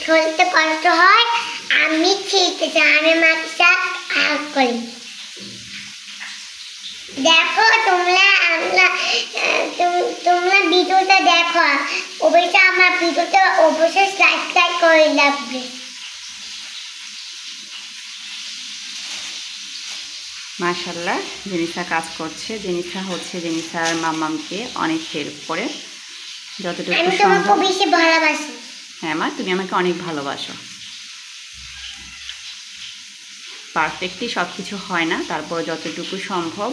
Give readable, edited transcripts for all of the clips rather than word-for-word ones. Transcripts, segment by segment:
ছুলতে কষ্ট হয়, আমি ছিলতে চাই, আমি মাকে সাথ করি। দেখো তোমরা ভিডিওটা দেখো, অবশ্যই আমার ভিডিওটা অবশ্যই সাবস্ক্রাইব করে রাখবে। মাশাআল্লাহ, জেনিসা কাজ করছে। জেনিসা হচ্ছে জেনিসার মাম্মামকে অনেক হেল্প করে যতটুকু আমি তোমাকে বেশি ভালোবাসি। হ্যাঁ মা, তুমি আমাকে অনেক ভালোবাসো। পারফেক্টলি সব কিছু হয় না, তারপর যতটুকু সম্ভব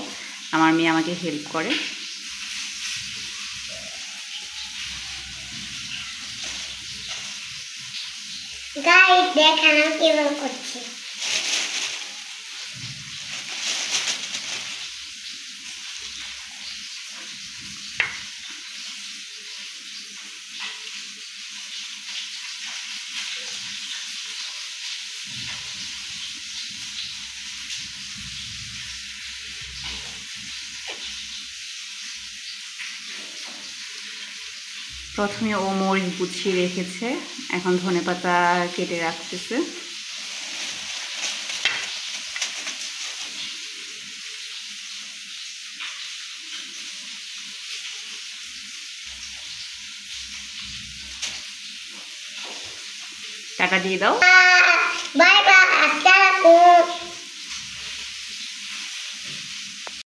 আমার মেয়ে আমাকে হেল্প করে। গাইস দেখেন আমি কিভাবে করছি। প্রথমে ও মরিচ গুছিয়ে রেখেছে, এখন ধনেপাতা কেটে রাখতেছে। টাকা দিয়ে দাও। বাই বাই, আসসালামু আলাইকুম।